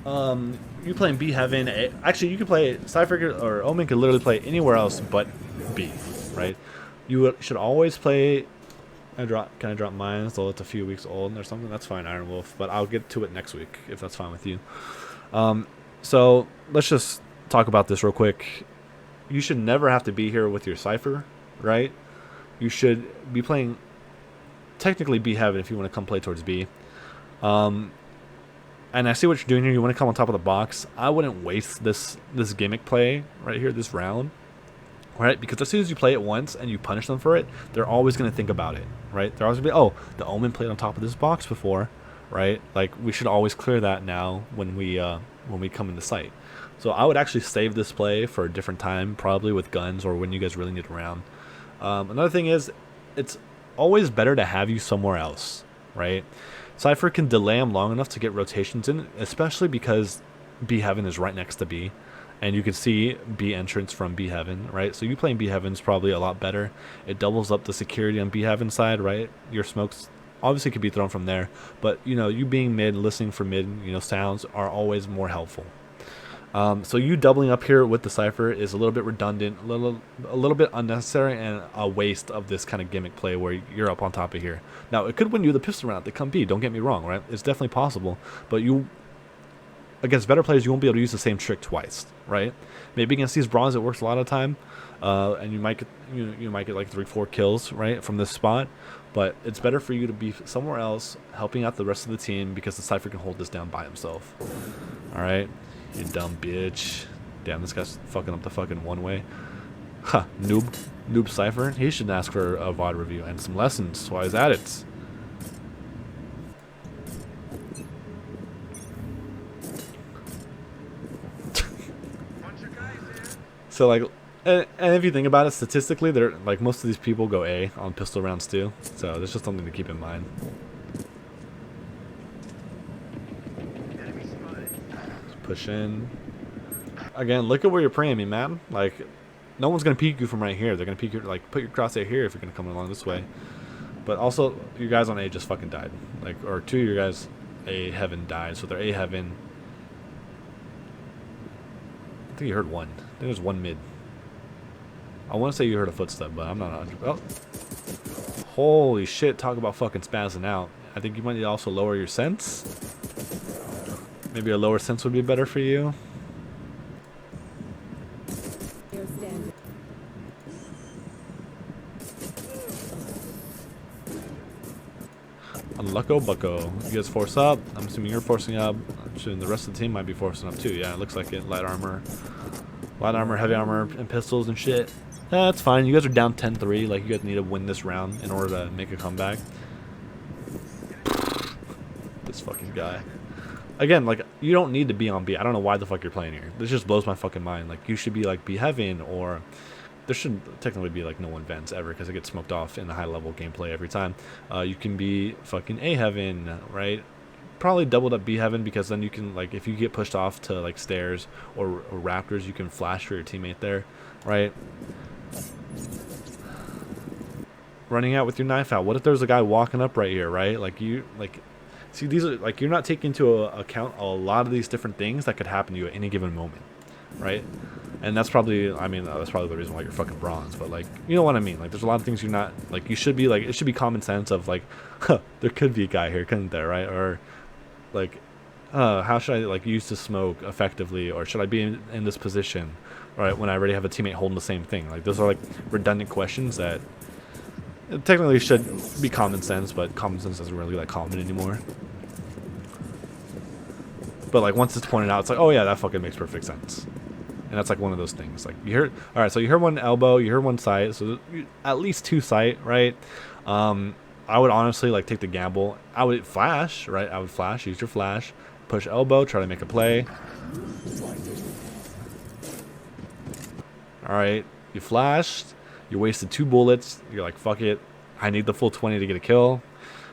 You playing B heaven. Actually, you could play Cypher or Omen could literally play anywhere else but B, right? You should always play. Can I drop mine? So it's a few weeks old or something. That's fine, Iron Wolf. But I'll get to it next week if that's fine with you. So let's just talk about this real quick. You should never have to be here with your Cypher, right? You should be playing technically B heaven if you want to come play towards B. And I see what you're doing here. You want to come on top of the box. I wouldn't waste this gimmick play right here, this round, right? Because as soon as you play it once and you punish them for it, they're always going to think about it, right? They're always going to be, oh, the Omen played on top of this box before, right? Like, we should always clear that now when we come into sight. So I would actually save this play for a different time, probably with guns or when you guys really need a round. Another thing is, it's always better to have you somewhere else, right? Cypher can delay them long enough to get rotations in, especially because B Heaven is right next to B, and you can see B entrance from B Heaven, right? So you playing B Heaven is probably a lot better. It doubles up the security on B Heaven side, right? Your smokes obviously could be thrown from there, but you know, you being mid, listening for mid, you know, sounds are always more helpful. So you doubling up here with the Cypher is a little bit redundant, a little bit unnecessary, and a waste of this kind of gimmick play where you're up on top of here. Now, it could win you the pistol round. They come B, don't get me wrong, right? It's definitely possible, but you, against better players, you won't be able to use the same trick twice, right? Maybe against these bronze it works a lot of time, and you might get you might get like 3-4 kills, right, from this spot. But it's better for you to be somewhere else, helping out the rest of the team, because the Cypher can hold this down by himself. All right. You dumb bitch. Damn, this guy's fucking up the fucking one way. Huh, noob Cypher. He should ask for a VoD review and some lessons while he's at it. So like, and if you think about it, statistically, they're like, most of these people go A on pistol rounds too. So there's just something to keep in mind. Push in. Again, look at where you're praying me, man. Like, no one's gonna peek you from right here. They're gonna peek you, like, put your crosshair here if you're gonna come along this way. But also, you guys on A just fucking died. Like, or two of your guys A heaven died, so they're A heaven. I think you heard one. I think there's one mid. I want to say you heard a footstep, but I'm not 100%. Oh. Holy shit! Talk about fucking spazzing out. I think you might need to also lower your sense. Maybe a lower sense would be better for you. Unlucko bucko. You guys force up. I'm assuming you're forcing up. I'm assuming the rest of the team might be forcing up too. Yeah, it looks like it. Light armor, heavy armor, and pistols and shit. That's fine. You guys are down 10-3. Like, you guys need to win this round in order to make a comeback. This fucking guy. Again, like, you don't need to be on B. I don't know why the fuck you're playing here. This just blows my fucking mind. Like, you should be, like, B heaven, or there shouldn't technically be, like, no one vents ever, because it gets smoked off in the high-level gameplay every time. You can be fucking A heaven, right? Probably doubled up B heaven, because then you can, like, if you get pushed off to, like, stairs or raptors, you can flash for your teammate there, right? Running out with your knife out. What if there's a guy walking up right here, right? Like, you, like... See, these are, like, you're not taking into account a lot of these different things that could happen to you at any given moment, right? And that's probably, I mean, that's probably the reason why you're fucking bronze, but, like, you know what I mean? Like, there's a lot of things you're not, like, you should be, like, it should be common sense of, like, huh, there could be a guy here, couldn't there, right? Or, like, how should I, like, use this smoke effectively, or should I be in this position, right, when I already have a teammate holding the same thing? Like, those are, like, redundant questions that it technically should be common sense, but common sense isn't really that common anymore. But, like, once it's pointed out, it's like, oh yeah, that fucking makes perfect sense. And that's, like, one of those things. Like, you heard, all right, so you heard one elbow, you heard one sight, so at least two sight, right? I would honestly, like, take the gamble. I would flash, right? I would flash, use your flash, push elbow, try to make a play. All right, you flashed, you wasted 2 bullets, you're like, fuck it, I need the full 20 to get a kill.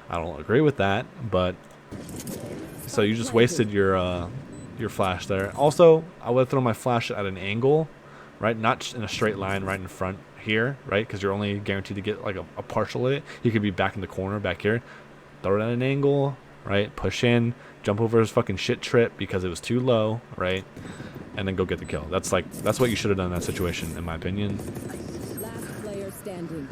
I don't agree with that, but so you just wasted your your flash there. Also, I would throw my flash at an angle, right? Not in a straight line right in front here, right? Because you're only guaranteed to get like a partial hit. He could be back in the corner back here. Throw it at an angle, right? Push in, jump over his fucking shit trip because it was too low, right? And then go get the kill. That's what you should have done in that situation, in my opinion. Last player standing.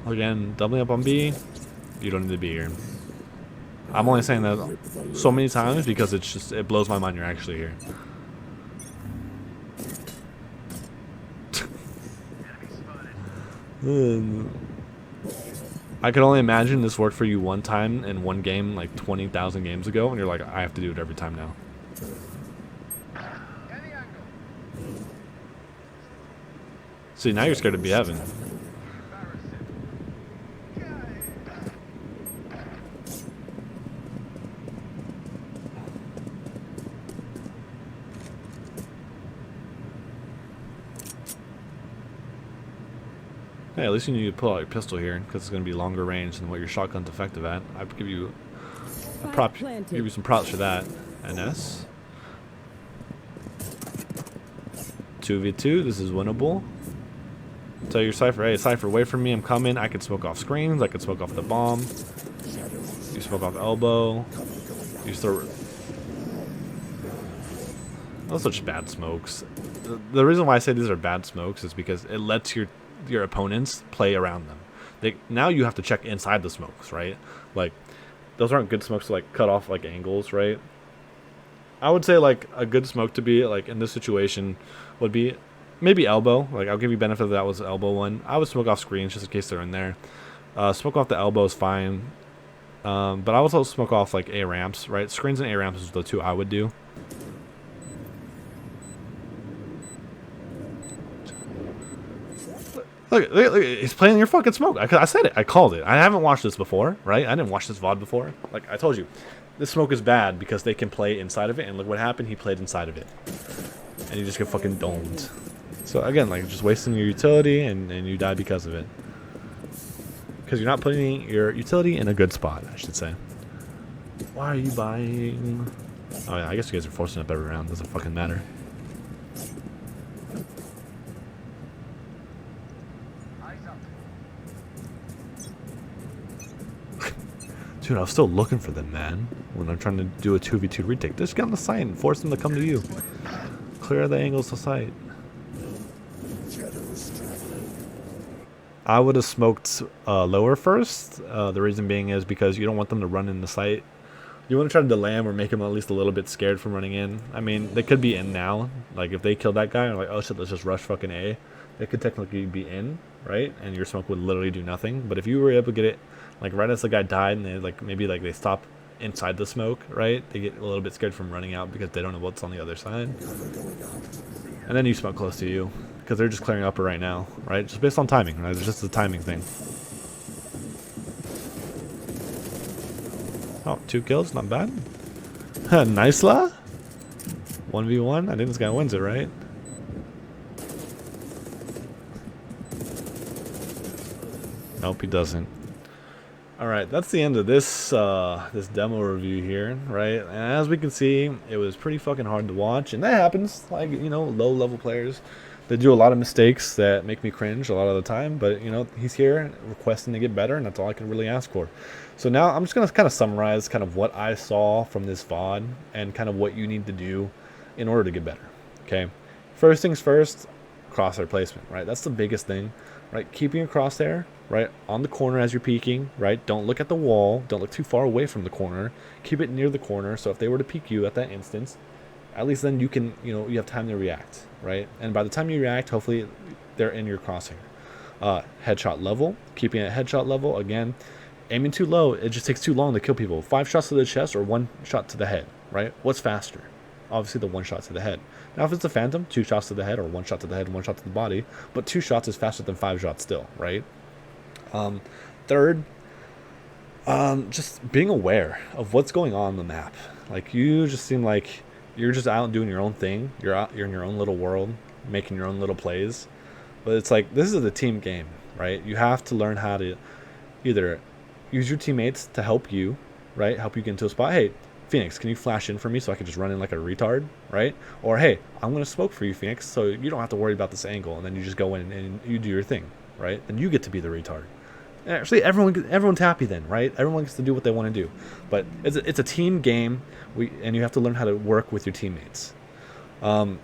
Again, doubling up on B, you don't need to be here. I'm only saying that so many times because it blows my mind you're actually here. I could only imagine this worked for you one time in one game like 20,000 games ago, and you're like, I have to do it every time now. See, now you're scared to be Evan. Hey, at least you need to pull out your pistol here, because it's going to be longer range than what your shotgun's effective at. I'd give you some props for that. NS. 2v2, this is winnable. Tell your Cypher, hey Cypher, wait for me, I'm coming. I can smoke off screens, I can smoke off the bomb. You smoke off the elbow. You throw... Those are such bad smokes. The reason why I say these are bad smokes is because it lets your opponents play around them. Now you have to check inside the smokes, right? Like, those aren't good smokes to like cut off like angles, right? I would say like a good smoke to be like in this situation would be maybe elbow. Like, I'll give you benefit that was elbow one. I would smoke off screens just in case they're in there. Smoke off the elbow is fine. But I would also smoke off like A ramps, right? Screens and A ramps is the two I would do. Look, he's playing your fucking smoke. I said it. I called it. I haven't watched this before, right? I didn't watch this VoD before. Like, I told you, this smoke is bad because they can play inside of it, and look what happened. He played inside of it. And you just get fucking domed. So, again, like, just wasting your utility, and you die because of it. Because you're not putting your utility in a good spot, I should say. Why are you buying... Oh, yeah, I guess you guys are forcing up every round. Doesn't fucking matter. Dude, I was still looking for them, man. When I'm trying to do a 2v2 retake. Just get on the site and force them to come to you. Clear the angles to sight. I would have smoked lower first. The reason being is because you don't want them to run in the site. You want to try to delay them or make them at least a little bit scared from running in. I mean, they could be in now. Like, if they killed that guy, or like, oh shit, let's just rush fucking A. They could technically be in, right? And your smoke would literally do nothing. But if you were able to get it, like, right as the guy died, and they, like, maybe, like, they stop inside the smoke, right? They get a little bit scared from running out because they don't know what's on the other side. And then you smoke close to you because they're just clearing upper right now, right? Just based on timing, right? It's just a timing thing. Oh, 2 kills, not bad. Nice la. 1v1. I think this guy wins it, right? Nope, he doesn't. Alright, that's the end of this this demo review here, right? And as we can see, it was pretty fucking hard to watch, and that happens. Like, you know, low-level players, they do a lot of mistakes that make me cringe a lot of the time, but, you know, he's here requesting to get better, and that's all I can really ask for. So now I'm just going to kind of summarize kind of what I saw from this VoD and kind of what you need to do in order to get better, okay? First things first, crosshair placement, right? That's the biggest thing, right? Keeping your crosshair, right, on the corner as you're peeking, right? Don't look at the wall. Don't look too far away from the corner. Keep it near the corner, so if they were to peek you at that instance, at least then you can, you know, you have time to react, right? And by the time you react, hopefully they're in your crosshair. Headshot level, keeping it at headshot level, again, aiming too low, it just takes too long to kill people. 5 shots to the chest or 1 shot to the head, right? What's faster? Obviously the 1 shot to the head. Now if it's a phantom, 2 shots to the head or 1 shot to the head and 1 shot to the body, but 2 shots is faster than 5 shots still, right? Third, Just being aware of what's going on the map. Like, you just seem like you're just out doing your own thing. You're in your own little world, making your own little plays. But it's like, this is a team game, right? You have to learn how to either use your teammates to help you, right? Help you get into a spot. Hey, Phoenix, can you flash in for me so I can just run in like a retard, right? Or, hey, I'm going to smoke for you, Phoenix, so you don't have to worry about this angle. And then you just go in and you do your thing, right? And you get to be the retard. Actually, everyone's happy then, right? Everyone gets to do what they want to do. But it's a team game, and you have to learn how to work with your teammates. And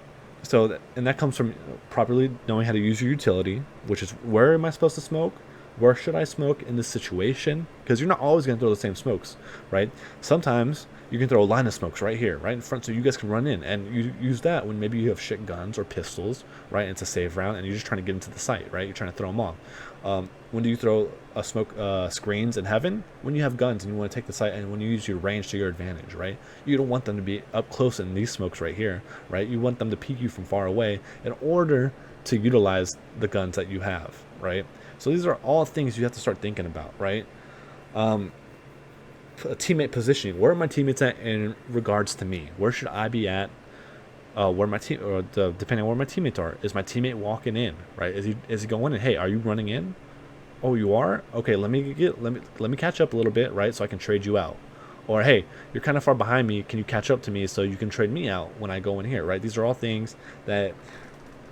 that comes from properly knowing how to use your utility, which is, where am I supposed to smoke? Where should I smoke in this situation? Because you're not always going to throw the same smokes, right? Sometimes you can throw a line of smokes right here, right in front, so you guys can run in, and you use that when maybe you have shit guns or pistols, right? And it's a save round, and you're just trying to get into the site, right? You're trying to throw them off. When do you throw a smoke screens in heaven? When you have guns and you want to take the site, and when you use your range to your advantage, right? You don't want them to be up close in these smokes right here, right? You want them to peek you from far away in order to utilize the guns that you have, right? So these are all things you have to start thinking about, right? Teammate positioning. Where are my teammates at in regards to me? Where should I be at? Depending on where my teammates are. Is my teammate walking in, right? Is he going in? Hey, are you running in? Oh, you are? Okay, let me catch up a little bit, right? So I can trade you out. Or, hey, you're kind of far behind me. Can you catch up to me so you can trade me out when I go in here, right? These are all things that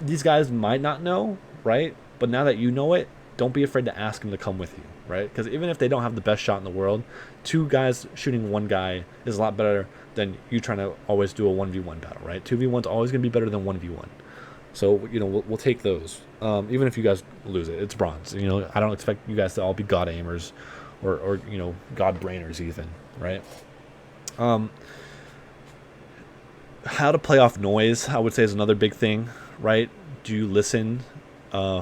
these guys might not know, right? But now that you know it, don't be afraid to ask them to come with you, right? Because even if they don't have the best shot in the world, 2 guys shooting 1 guy is a lot better than you trying to always do a 1v1 battle, right? 2v1's always going to be better than 1v1. So, you know, we'll take those. Even if you guys lose it, it's bronze. You know, I don't expect you guys to all be god aimers or you know, god brainers even, right? How to play off noise, I would say, is another big thing, right? Do you listen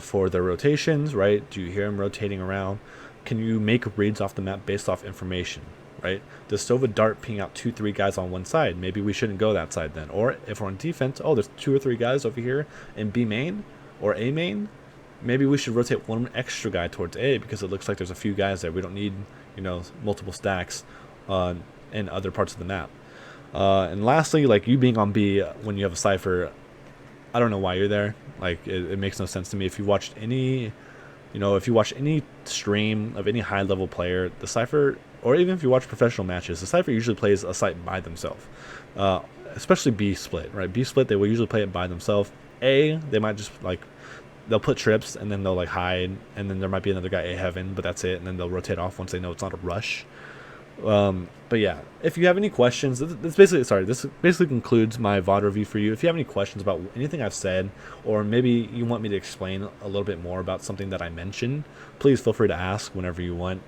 for their rotations, right? Do you hear them rotating around? Can you make reads off the map based off information, right? Does Sova Dart ping out 2-3 guys on one side? Maybe we shouldn't go that side then. Or if we're on defense, oh, there's 2 or 3 guys over here in B main or A main. Maybe we should rotate 1 extra guy towards A because it looks like there's a few guys there. We don't need, you know, multiple stacks in other parts of the map. And lastly, like, you being on B when you have a Cypher, I don't know why you're there. Like, it makes no sense to me. If you watched any, you know, if you watch any stream of any high-level player, the Cypher, or even if you watch professional matches, the Cypher usually plays a site by themselves. Especially B split, right? B split, they will usually play it by themselves. A, they might just, like, they'll put trips, and then they'll, like, hide, and then there might be another guy A heaven, but that's it, and then they'll rotate off once they know it's not a rush. But yeah, if you have any questions, this basically concludes my VoD review for you. If you have any questions about anything I've said, or maybe you want me to explain a little bit more about something that I mentioned, please feel free to ask whenever you want.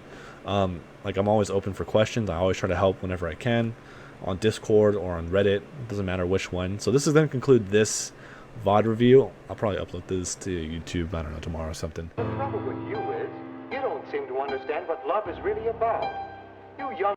Like, I'm always open for questions. I always try to help whenever I can, on Discord or on Reddit. It doesn't matter which one. So this is going to conclude this VoD review. I'll probably upload this to YouTube, I don't know, tomorrow or something. The trouble with you is, you don't seem to understand what love is really about. You young